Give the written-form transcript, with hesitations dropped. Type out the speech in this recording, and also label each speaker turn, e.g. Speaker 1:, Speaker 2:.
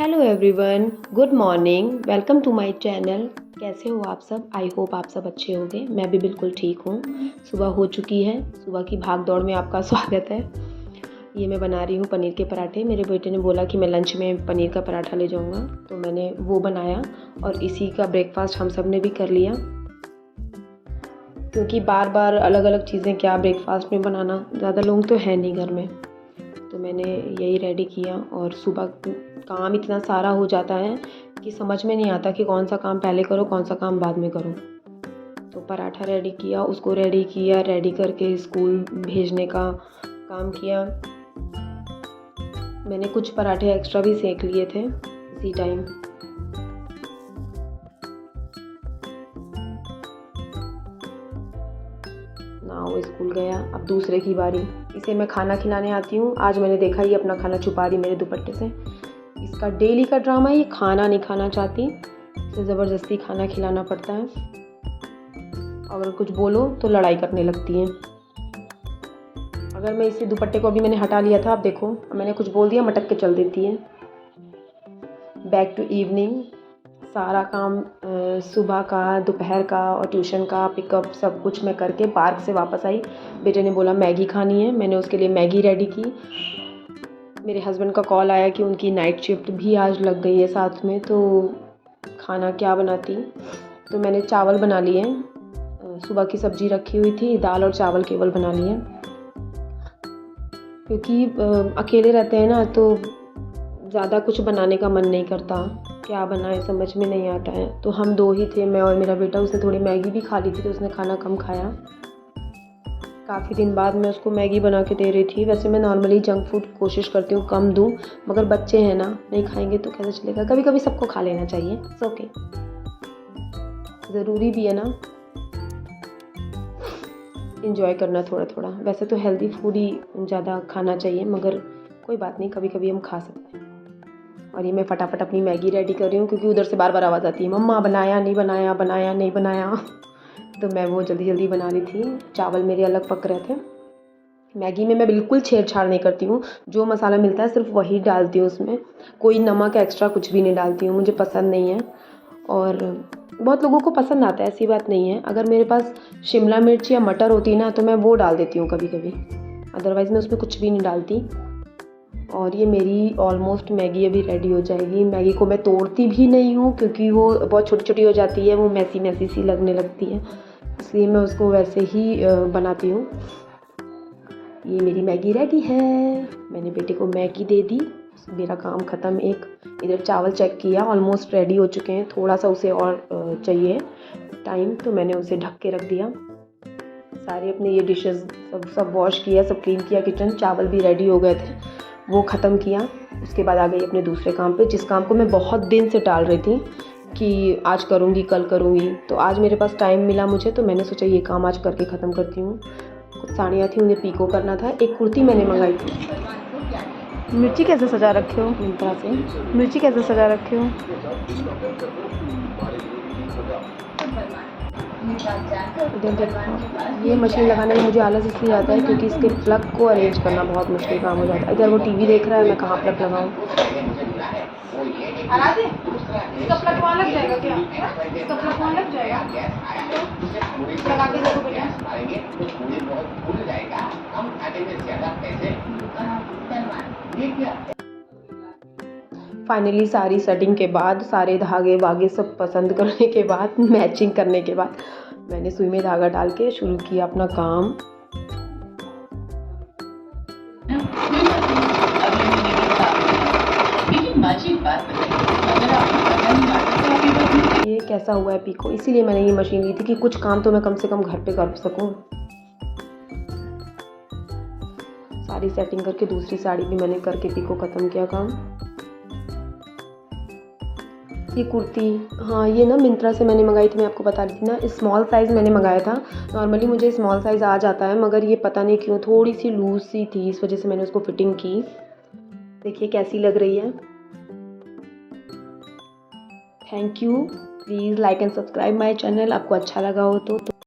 Speaker 1: Hello everyone, good morning, welcome to my channel. कैसे हो आप सब? आई होप आप सब अच्छे होंगे। मैं भी बिल्कुल ठीक हूँ। सुबह हो चुकी है, सुबह की भाग दौड़ में आपका स्वागत है। ये मैं बना रही हूँ पनीर के पराठे। मेरे बेटे ने बोला कि मैं लंच में पनीर का पराठा ले जाऊँगा, तो मैंने वो बनाया और इसी का ब्रेकफास्ट हम सब ने भी कर लिया, क्योंकि बार बार अलग अलग चीज़ें क्या ब्रेकफास्ट में बनाना, ज़्यादा लोग तो है नहीं घर में, तो मैंने यही रेडी किया। और सुबह काम इतना सारा हो जाता है कि समझ में नहीं आता कि कौन सा काम पहले करो, कौन सा काम बाद में करो। तो पराठा रेडी किया, उसको रेडी किया, रेडी करके स्कूल भेजने का काम किया। मैंने कुछ पराठे एक्स्ट्रा भी सेक लिए थे इसी टाइम। ना वो स्कूल गया, अब दूसरे की बारी। इसे मैं खाना खिलाने आती हूँ। आज मैंने देखा ये अपना खाना छुपा रही मेरे दुपट्टे से। इसका डेली का ड्रामा है, ये खाना नहीं खाना चाहती, इसे ज़बरदस्ती खाना खिलाना पड़ता है। अगर कुछ बोलो तो लड़ाई करने लगती है। अगर मैं इसी दुपट्टे को अभी मैंने हटा लिया था, आप देखो, मैंने कुछ बोल दिया, मटक के चल देती है। बैक टू इवनिंग, सारा काम सुबह का, दोपहर का और ट्यूशन का पिकअप सब कुछ मैं करके पार्क से वापस आई। बेटे ने बोला मैगी खानी है, मैंने उसके लिए मैगी रेडी की। मेरे हस्बैंड का कॉल आया कि उनकी नाइट शिफ्ट भी आज लग गई है साथ में, तो खाना क्या बनाती। तो मैंने चावल बना लिए। सुबह की सब्ज़ी रखी हुई थी, दाल और चावल केवल बना लिए, क्योंकि अकेले रहते हैं ना, तो ज़्यादा कुछ बनाने का मन नहीं करता, क्या बनाए समझ में नहीं आता है। तो हम दो ही थे, मैं और मेरा बेटा। उसने थोड़ी मैगी भी खा ली थी, तो उसने खाना कम खाया। काफ़ी दिन बाद मैं उसको मैगी बना के दे रही थी। वैसे मैं नॉर्मली जंक फूड कोशिश करती हूँ कम दूँ, मगर बच्चे हैं ना, नहीं खाएंगे तो कैसे चलेगा। कभी कभी सबको खा लेना चाहिए, इट्स ओके, ज़रूरी भी है ना इंजॉय करना थोड़ा थोड़ा। वैसे तो हेल्दी फूड ही ज़्यादा खाना चाहिए, मगर कोई बात नहीं, कभी कभी हम खा सकते हैं। और ये मैं फटाफट अपनी मैगी रेडी कर रही हूँ, क्योंकि उधर से बार बार आवाज़ आती है, मम्मा बनाया नहीं बनाया, बनाया नहीं बनाया। तो मैं वो जल्दी जल्दी बना रही थी। चावल मेरे अलग पक रहे थे। मैगी में मैं बिल्कुल छेड़छाड़ नहीं करती हूँ, जो मसाला मिलता है सिर्फ वही डालती हूँ उसमें। कोई नमक एक्स्ट्रा कुछ भी नहीं डालती हूँ, मुझे पसंद नहीं है। और बहुत लोगों को पसंद आता है, ऐसी बात नहीं है। अगर मेरे पास शिमला मिर्च या मटर होती ना, तो मैं वो डाल देती हूँ कभी कभी, अदरवाइज़ मैं उसमें कुछ भी नहीं डालती। और ये मेरी ऑलमोस्ट मैगी अभी रेडी हो जाएगी। मैगी को मैं तोड़ती भी नहीं हूँ, क्योंकि वो बहुत छोटी छोटी हो जाती है, वो मैसी मैसी सी लगने लगती है, इसलिए मैं उसको वैसे ही बनाती हूँ। ये मेरी मैगी रेडी है। मैंने बेटे को मैगी दे दी, मेरा काम ख़त्म। एक इधर चावल चेक किया, ऑलमोस्ट रेडी हो चुके हैं, थोड़ा सा उसे और चाहिए टाइम, तो मैंने उसे ढक के रख दिया। सारे अपने ये डिशेस सब वॉश किया, सब क्लीन किया। किचन, चावल भी रेडी हो गए थे, वो ख़त्म किया। उसके बाद आ गई अपने दूसरे काम पे, जिस काम को मैं बहुत दिन से टाल रही थी कि आज करूँगी, कल करूँगी। तो आज मेरे पास टाइम मिला मुझे, तो मैंने सोचा ये काम आज करके ख़त्म करती हूँ। कुछ साड़ियाँ थी, उन्हें पीको करना था। एक कुर्ती मैंने मंगाई थी।
Speaker 2: मिर्ची कैसे सजा रखे हो?
Speaker 1: मिंत्रा से।
Speaker 2: मिर्ची कैसे सजा रखे हो?
Speaker 1: इधर देखो, ये मशीन लगाने में मुझे आलस इसलिए आता है क्योंकि इसके प्लग को अरेंज करना बहुत मुश्किल काम हो जाता है। इधर वो टीवी देख रहा है, मैं कहाँ प्लग लगाऊँ।
Speaker 2: इसका प्लग वहाँ लग जाएगा क्या? इसका प्लग वहाँ लग जाएगा? लगा के देखो बेटा।
Speaker 1: फाइनली सारी सेटिंग के बाद, सारे धागे वागे सब पसंद करने के बाद, मैचिंग करने के बाद, मैंने सुई में धागा डाल के शुरू किया अपना काम। ये कैसा हुआ है पीको, इसीलिए मैंने ये मशीन ली थी कि कुछ काम तो मैं कम से कम घर पे कर सकूं। सारी सेटिंग करके दूसरी साड़ी भी मैंने करके पीको ख़त्म किया काम। ये कुर्ती, हाँ ये ना मिंत्रा से मैंने मंगाई थी, मैं आपको बता रही थी ना, स्मॉल साइज़ मैंने मंगाया था। नॉर्मली मुझे स्मॉल साइज़ आ जाता है, मगर ये पता नहीं क्यों थोड़ी सी लूज़ सी थी, इस वजह से मैंने उसको फिटिंग की। देखिए कैसी लग रही है। Thank you. Please like and subscribe my channel, आपको अच्छा लगा हो तो